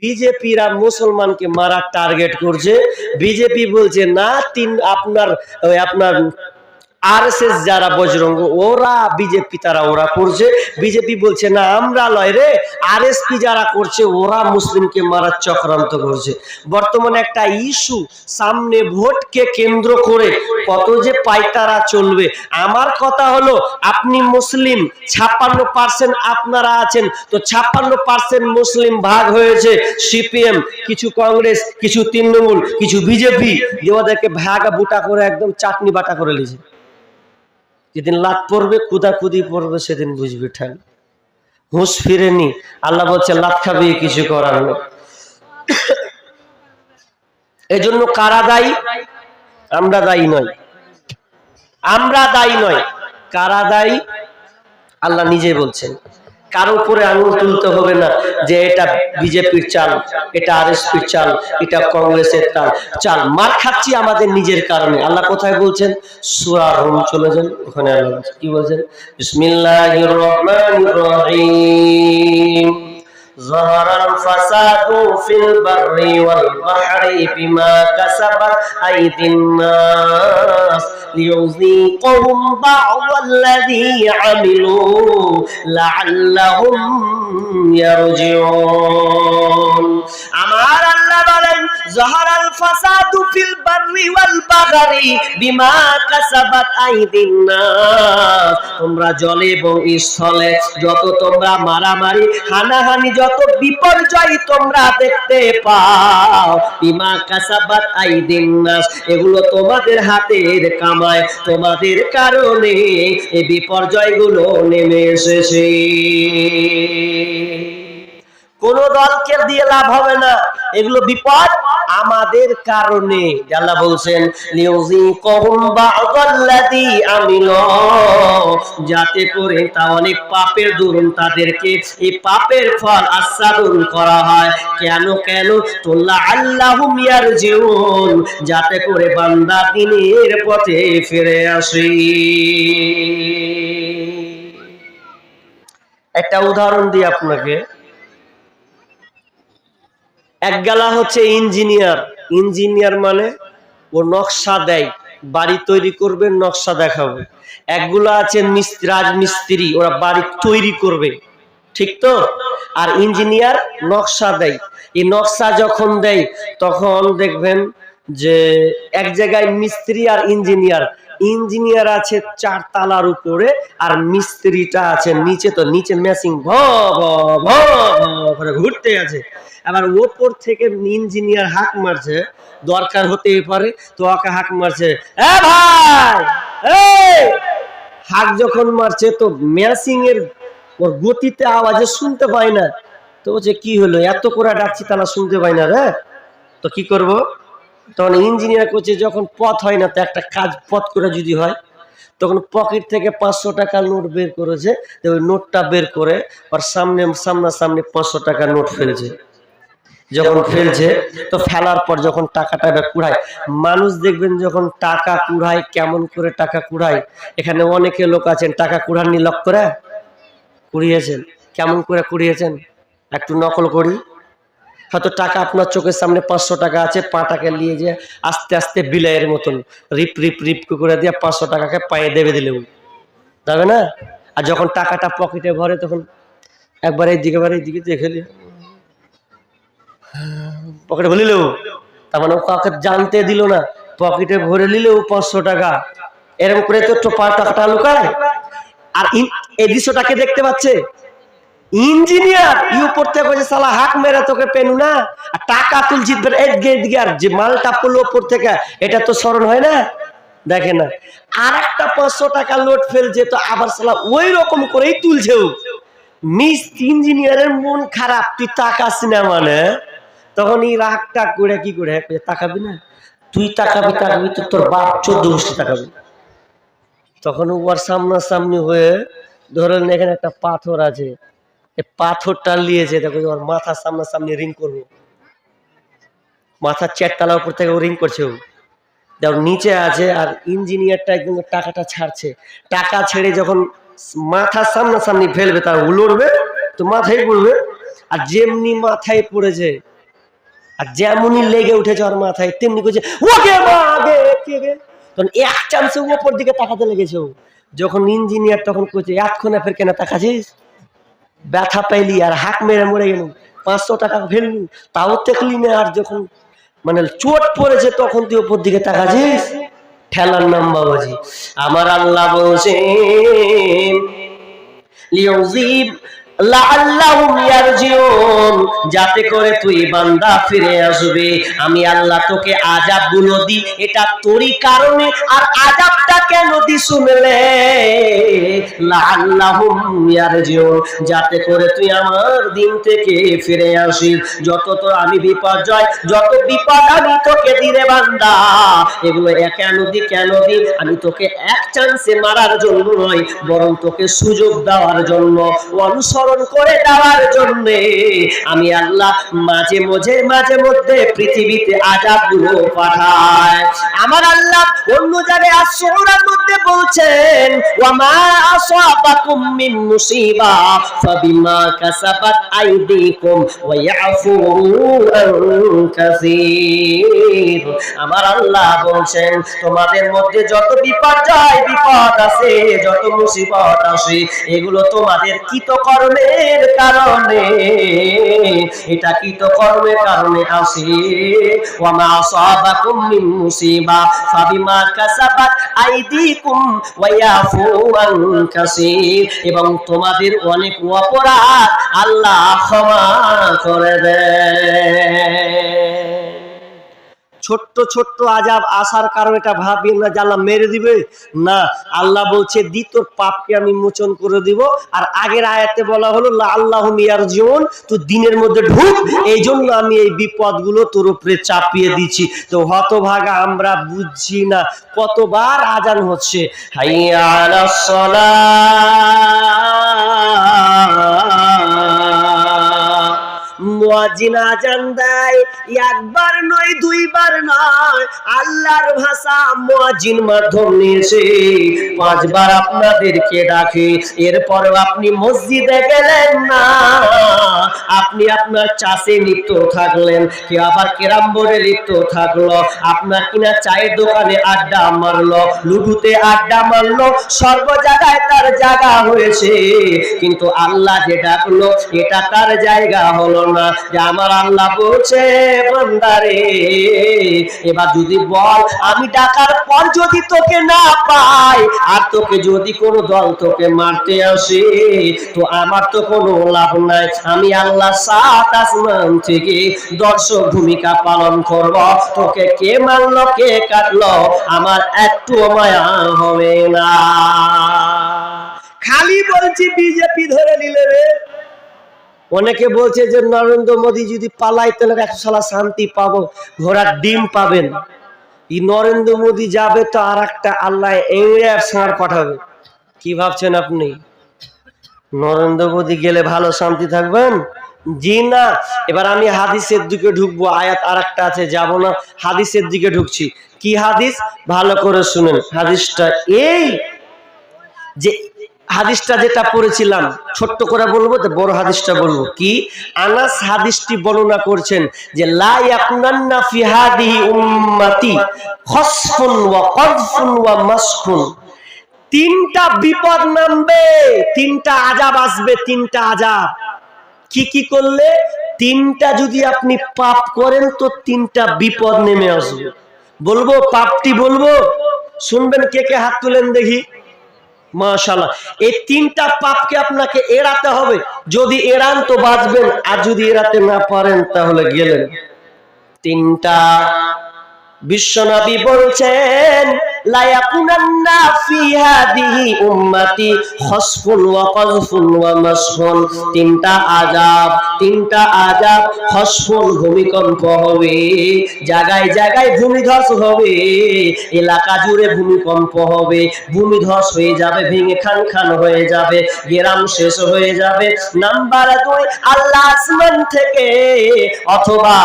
বিজেপিরা মুসলমানকে মারার টার্গেট করছে। বিজেপি বলছে না, আপনার আরএসএস যারা বজরঙ্গ ওরা বিজেপি ওরা করছে। বিজেপি বলছে না, আমরা লয় রে, আরএসপি যারা করছে ওরা মুসলিমকে মারার চক্রান্ত করছে। বর্তমানে একটা ইস্যু সামনে, ভোটকে কেন্দ্র করে কত যে পাইতারা চলবে। আমার কথা হলো, আপনি মুসলিম 56% আপনারা আছেন, তো 56% মুসলিম ভাগ হয়েছে। সিপিএম, কিছু কংগ্রেস, কিছু তৃণমূল, কিছু বিজেপি, যে ওদেরকে ভাগা বুটা করে একদম চাটনি বাটা করে লিছে। যেদিন লাত পড়বে, কুদাকুদি পড়বে, সেদিন বুঝবে ঠেল। হুঁশ ফিরেনি। আল্লাহ বলছে লাত খাবি, কিছু করার নেই। এজন্য কারা দায়ী? আমরা দায়ী নয়, আমরা দায়ী নয়। কারা দায়ী? আল্লাহ নিজে বলছেন। কারো উপরে আঙুল তুলতে হবে না যে এটা বিজেপির চাল, এটা আরএসপির চাল, এটা কংগ্রেসের চাল। মার খাচ্ছি আমাদের নিজের কারণে। আল্লাহ কোথায় বলছেন? সূরা রুম চলে যান, ওখানে আল্লাহ কি বলছেন? বিসমিল্লাহির রহমানির রহিম। ظهر الفساد في البر والبحر بما كسبت أيدي الناس ليذيقهم بعض الذي عملوا لعلهم يرجعون। আমার আল্লাহ বলেন, ظهر الفساد في البر والبحر بما كسبت أيدي الناس। তোমরা জলে এবং স্থলে যত তোমরা মারামারি, হানাহানি, যত বিপর্যয় তোমরা দেখতে পাও, বিমা কাসাবাত আইদিন নাস, এগুলো তোমাদের হাতের কামাই, তোমাদের কারণে এই বিপর্যয়গুলো নেমে এসেছে। কোন দলকে দিয়ে লাভ হবে না, এগুলো বিপদ আমাদের কারণে। আল্লাহ বলছেন লিউযিকুহুম বা'দাল্লাযী আমিলু, যাতে করে তা অনেক পাপের দরুন তাদেরকে এই পাপের ফল আস্বাদন করা হয়। কেন? তো লাআল্লাহুম ইয়ারজিউন, যাতে করে বান্দা দ্বীনের পথে ফিরে আসে। একটা উদাহরণ দিই আপনাকে। একগালা হচ্ছে ইঞ্জিনিয়ার মানে ও নকশা দেয়, বাড়ি তৈরি করবে, নকশা দেখাবে। একগুলো আছে রাজমিস্ত্রি, ওরা বাড়ি তৈরি করবে, ঠিক তো? আর ইঞ্জিনিয়ার নকশা দেয়। এই নকশা যখন দেয় তখন দেখবেন যে এক জায়গায় মিস্ত্রি আর ইঞ্জিনিয়ার আছে 4 তলার উপরে, আর মিস্ত্রিটা আছে নিচে। তো নিচে মেশিন ভ ভ ভ করে ঘুরতে আছে। আবার ওপর থেকে ইঞ্জিনিয়ার হাঁক মারছে, দরকার হতে পারে, তো ওকে হাঁক মারছে, এ ভাই, হাঁক যখন মারছে তো মেশিন এর ওর গতিতে আওয়াজে শুনতে পায় না। তো বলছে কি হলো, এত করে ডাকছি তারা শুনতে পায় না রে, তো কি করব? তখন ইঞ্জিনিয়ার করছে, যখন পথ হয় না, তো একটা কাজ পথ করে যদি হয়, তখন পকেট থেকে 500 টাকা নোট বের করেছে। ওই নোটটা বের করে ওর সামনাসামনি 500 টাকা নোট ফেলছে। যখন ফেলছে তো ফেলার পর যখন টাকাটা কুড়ায়, মানুষ দেখবেন যখন টাকা কুড়ায় কেমন করে টাকা কুড়ায়। এখানে অনেকে লোক আছেন টাকা কুড়াননি, লক করে কুড়িয়েছেন। কেমন করে কুড়িয়েছেন একটু নকল করি। হয়তো টাকা আপনার চোখের সামনে 500 টাকা আছে, পাটাকে নিয়ে যে আস্তে আস্তে বিলাইয়ের মতন রিপ রিপ রিপ করে দিয়ে 500 টাকাকে পায়ে দেবে দিলেও যাবে না। আর যখন টাকাটা পকেটে ভরে তখন একবার এইদিকে দেখে পকেটে ভরিলেও, তার মানে ও কাউকে জানতে দিল না, পকেটে ভরে নিলেও 500 টাকা। এরকম করে তো টাকাটা লুকায়। আর এই দৃশ্যটাকে দেখতে পাচ্ছে ইঞ্জিনিয়ার, উপর থেকে বলছে শালা হাঁক মেরে তোকে পেনু না, আর টাকা তুলছি এদিকে, আর যে মালটা পড়লো উপর থেকে, এটা তো স্মরণ হয় না, দেখে না। আর একটা 500 টাকা লোড ফেলছে, তো আবার শালা ওই রকম করেই তুলছে। ইঞ্জিনিয়ারের মন খারাপ, তুই তাকাস না মানে। তখন এই রাগটা করে কি করে তাকাবি না, তুই তাকাবি তো তোর বাপ 14 গোষ্ঠী তাকাবি। তখন ওর সামনাসামনি হয়ে ধরেন এখানে একটা পাথর আছে, এই পাথরটা নিয়েছে, দেখো ওর মাথার সামনাসামনি রিং করবো, মাথার 4 তলার উপর থেকে ও রিং করছে। দেখো নিচে আছে, আর ইঞ্জিনিয়ারটা একদম টাকাটা ছাড়ছে। টাকা ছেড়ে যখন মাথার সামনাসামনি ফেলবে, তার উলড়বে তো মাথায় পড়বে। আর যেমনি মাথায় পড়েছে আর যেমনই লেগে উঠেছে ওর মাথায় তেমনি করছে ওকে মা আগে কে গে, তখন এক চান্সে উপর দিকে তাকাতে লেগেছে ও। যখন ইঞ্জিনিয়ার তখন করছে এতক্ষণে ফের কেন তাকাছিস, ব্যথা পাইলি আর হাঁক মেরে মরে গেল, 500 টাকা ফেললু তাও দেখলি না, আর যখন মানে চোট পড়েছে তখন তুই উপর দিকে তাকাছিস, ঠেলার নাম বাবাজি। আমার আল্লাহ বলছেন লিউযিব লাআল্লাহুম ইয়ারজিউন, যাতে করে তুই বান্দা ফিরে আসবে। আমি আল্লাহ তোকে আযাব গুলো দি, এটা তোরই কারণে। আর আযাবটা কেন দি শুনলে, লাআল্লাহুম ইয়ারজিউন, যাতে করে তুই আমার দিন থেকে ফিরে আসিস। যত তো আমি বিপর্যয়, যত বিপদ আমি তোকে দিরে বান্দা, এগুলো কেন দি, আমি তোকে এক চান্সে মারার জন্য নয়, বরং তোকে সুযোগ দেওয়ার জন্য, অনুসরণ করে দেওয়ার জন্য আমি আল্লাহ মাঝে মধ্যে পৃথিবীতে আযাবগুলো পাঠায়। আমার আল্লাহ অন্য জায়গায় সূরার মধ্যে বলছেন ওয়া মা আসাবাকুম মিন মুসিবা ফাবিমা কাসাবাত আইদিকুম ওয়া ইয়াফু আন কাসীর। আমার আল্লাহ বলছেন তোমাদের মধ্যে যত বিপদ আছে, যত মুসিবত আসে, এগুলো তোমাদের কৃতকর্মের কারণে, এটা কৃতকর্মের কারণে আসে। ওয়া মা আসাবাকুম মিন মুসিবা ফাবিমা কাসাবাত আইদিকুম ওয়া ইয়াফু আন কাসীর, এবং তোমাদের অনেক অপরাধ আল্লাহ ক্ষমা করে দেন। ছোট্ট ছোট্ট আযাব আসার কারণে এটা ভাববেন না যে আল্লাহ মেরে দিবে, না, আল্লাহ বলছে দি তোর পাপকে আমি মোচন করে দিব। আর আগের আয়াতে বলা হলো লাআল্লাহুম ইয়ারজিউন, তুই দিনের মধ্যে ঢুক, এই জন্য আমি এই বিপদগুলো তোর উপরে চাপিয়ে দিচ্ছি। তো হতভাগা আমরা বুঝছি না, কতবার আজান হচ্ছে হাইয়া আলাস সালাহ, মুয়াজ্জিন আজান দেয়, একবার নয় দুইবার নয়, আল্লাহর ভাষা মুয়াজ্জিন মাধ্যম নিয়েছে 5 বার আপনাদেরকে ডাকে। এরপরও আপনি মসজিদে গেলেন না, আপনি আপনার চাষে লিপ্ত থাকলেন, কেউ আবার ক্যারাম বোর্ডে লিপ্ত থাকলো, আপনার কিনা চায়ের দোকানে আড্ডা মারলো, লুডুতে আড্ডা মারলো, সর্ব জায়গায় তার জায়গা হয়েছে, কিন্তু আল্লাহ যে ডাকলো এটা তার জায়গা হলো না। যে আমার আল্লাহ বলছে বান্দারে, এবার যদি বল আমি ডাকার পর যদি তোকে না পাই, আর তোকে যদি কোনো দল তোকে মারতে আসে, তো আমার তো কোনো লাভ নাই। আমি আল্লাহ 7 আসমান থেকে দর্শক ভূমিকা পালন করব, তোকে কে মারলো কে কাটলো আমার একটু মায়া হবে না। খালি বলছি বিজেপি ধরে নিলে রে। অনেকে বলছে যে নরেন্দ্র মোদী যদি পালায় তাহলে 100 সালা শান্তি পাবো, ঘোড়ার ডিম পাবেন। এই নরেন্দ্র মোদী যাবে তো আর একটা আল্লাহ এংরেজ সার পাঠাবে। কি ভাবছেন আপনি নরেন্দ্র মোদী গেলে ভালো শান্তি থাকবেন? জি না। এবার আমি হাদিসের দিকে ঢুকবো, আয়াত আর একটা আছে, যাব না, হাদিসের দিকে ঢুকছি। কি হাদিস ভালো করে শুনেন। হাদিসটা এই যে হাদিসটা যেটা পড়েছিলাম ছোট্ট করে বলবো, তো বড় হাদিসটা বলবো। কি আনাস হাদিসটি বর্ণনা করছেন যে লা ইয়াকুনান্না ফি হাদিহি উম্মতি খাসফুন ওয়া কযফুন ওয়া মাসখুন, 3টা বিপদ নামবে, 3টা আযাব আসবে, 3টা আযাব। কি কি করলে? 3টা যদি আপনি পাপ করেন তো 3টা বিপদ নেমে আসবে। বলবো পাপটি বলবো, শুনবেন কে কে হাত তুলেন দেখি। মাশাআল্লাহ, এই 3টা পাপকে আপনাকে এড়াতে হবে। যদি এড়ান তো বাঁচবেন, আর যদি এড়াতে না পারেন তাহলে গেলেন। 3টা বিশ্বনবী বলছেন লা ইয়াকুনান্না ফি হাদিহি উম্মতি খাসফুন ওয়া কযফুন ওয়া মাসখুন, 3টা আযাব, 3টা আযাব। খাসফুন ভূমিকম্প হবে, জায়গায় জায়গায় ভূমিধস হবে, এলাকা জুড়ে ভূমিকম্প হবে, ভূমিধস হয়ে যাবে, ভেঙে খান খান হয়ে যাবে, গ্রাম শেষ হয়ে যাবে। নাম্বার 2, আল্লাহ আসমান থেকে অথবা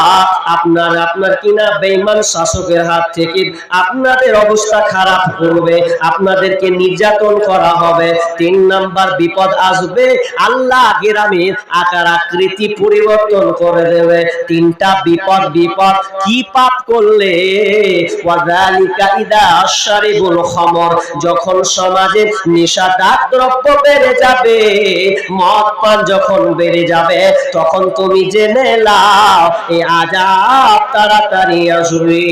আপনার কিনা বেঈমান শাসকের হাত থেকে আপনাদের অবস্থা খারাপ করবে, আপনাদেরকে নির্যাতন করা হবে। 3 নাম্বার বিপদ আসবে, আল্লাহ গ্রামের আকার আকৃতি পরিবর্তন করে দেবে। 3টা বিপদ কি পাপ করলে? ওয়াযালিকা ইদা আশরাবুল খামর, যখন সমাজে নেশাদার দ্রব্য বেড়ে যাবে, মদ পান যখন বেড়ে যাবে, তখন তুমি জেনে নাও এই আযাব তাড়াতাড়ি আসবে।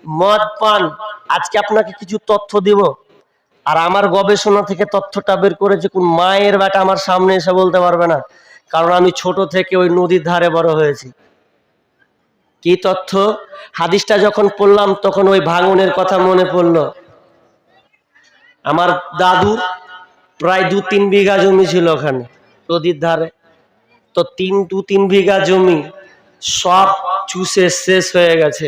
মদ পান, আজকে আপনাকে কিছু তথ্য দিব, আর আমার গবেষণা থেকে তথ্যটা বের করেছে, কোন মায়ের বেটা আমার সামনে এসে বলতে পারবে না, কারণ আমি ছোট থেকে ওই নদীর ধারে বড় হয়েছি। কি তথ্য? হাদিসটা যখন পড়লাম তখন ওই ভাঙনের কথা মনে পড়লো। আমার দাদুর প্রায় 2-3 বিঘা জমি ছিল ওখানে নদীর ধারে। তো 2-3 বিঘা জমি সব চুষে শেষ হয়ে গেছে।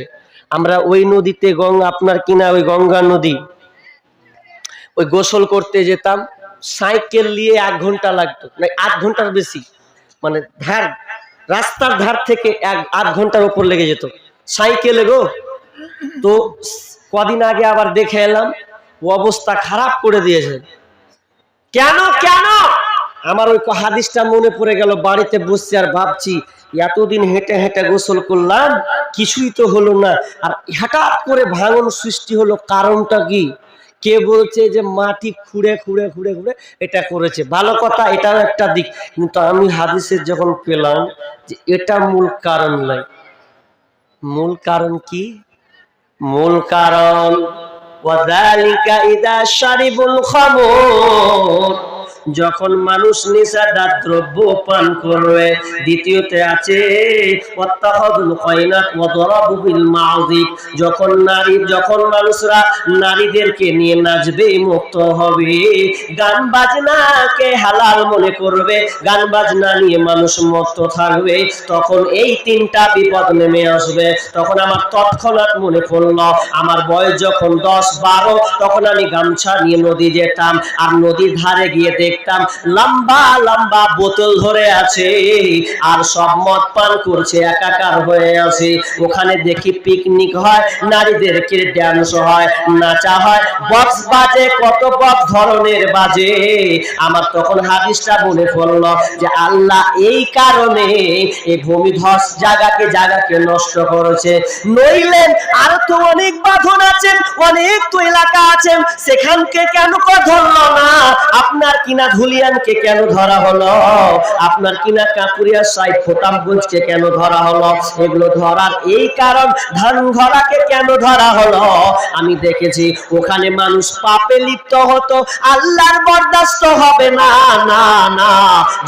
আমরা ওই নদীতে আপনার কিনা ওই গঙ্গা নদী, ওই গোসল করতে যেতাম, সাইকেল নিয়ে 1 ঘন্টা লাগতো, না 8 ঘন্টার বেশি, মানে রাস্তার ধার থেকে 8 ঘন্টার উপর লেগে যেত সাইকেলে গো। তো কদিন আগে আবার দেখে এলাম অবস্থা খারাপ করে দিয়েছে। কেন? আমার ওই হাদিসটা মনে পড়ে গেল। বাড়িতে বসছি আর ভাবছি, এতদিন হেঁটে হেঁটে গোসল করলাম, কিছুই তো হলো না, আর হঠাৎ করে ভাঙন সৃষ্টি হলো। কারণটা কি? কে বলছে যে মাটি খুঁড়ে খুঁড়ে খুঁড়ে খুঁড়ে এটা করেছে, ভালো কথা, এটাও একটা দিক, কিন্তু আমি হাদিসের যখন পেলাম যে এটা মূল কারণ নয়। মূল কারণ কি? মূল কারণ ওয়াযালিকা ইদা শারিবুল খামর, যখন মানুষ নেশাদার দ্রব্য পান করবে। দ্বিতীয়তে আছে ওয়াত্তাখাযুল কায়নাত ওয়া দারাবু বিল মাউযিব, যখন মানুষরা নারীদেরকে নিয়ে নাচবে, মুক্ত হবে, গান বাজনাকে হালাল মনে করবে, গান বাজনা নিয়ে মানুষ মুক্ত থাকবে, তখন এই 3টা বিপদ নেমে আসবে। তখন আমার তৎক্ষণাৎ মনে পড়ল, আমার বয়স যখন 10-12, তখন আমি গামছা নিয়ে নদী যেতাম, আর নদীর ধারে গিয়ে দেখতাম লম্বা লম্বা বোতল ধরে আছে, আর সব মদ পান করছে, একাকার হয়ে আছে। ওখানে দেখি পিকনিক হয়, নারীদেরকে ড্যান্স হয়, নাচা হয়, বক্স বাজে, কত বক্স ধরনের বাজে। আমার তখন হাদিসটা মনে পড়ল যে আল্লাহ এই কারণে এই ভূমিধস জায়গাকে নষ্ট করেছে। নইলেন আর তো অনেক বাঁধন আছেন, অনেক তো এলাকা আছেন, সেখানকে কেন ধরলো না? আপনার কিনা ধুলিয়ানকে কেন ধরা হলো? আপনার কিনা কাকুরিয়া সাইড ফোটামগঞ্জকে কেন ধরা হলো? এগুলো ধরার এই কারণ, ধানঘরাকে কেন ধরা হলো? আমি দেখেছি ওখানে মানুষ পাপে লিপ্ত হতো, আল্লাহর বরদাস্ত হবে না, না না।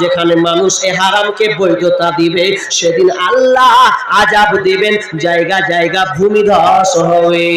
যেখানে মানুষ এ হারামকে বৈধতা দিবে, সেদিন আল্লাহ আযাব দিবেন, জায়গা জায়গা ভূমিধস হবে।